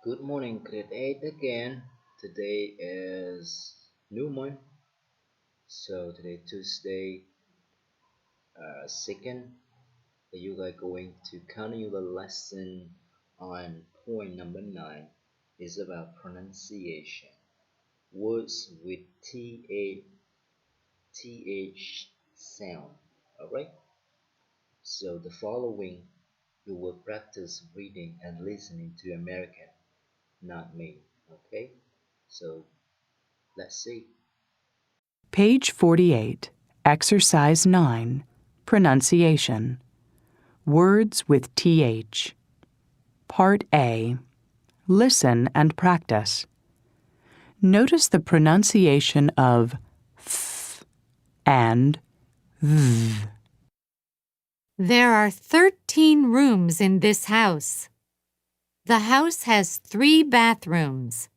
Good morning, grade 8 again. Today is new month, so today Tuesday, 2nd. You guys going to continue the lesson on point number 9 is about pronunciation. Words with th sound. Alright? So the following you will practice reading and listening to American, not me. Okay? So let's see. Page 48, Exercise 9, Pronunciation. Words with TH. Part A. Listen and practice. Notice the pronunciation of th and th. There are 13 rooms in this house. The house has 3 bathrooms.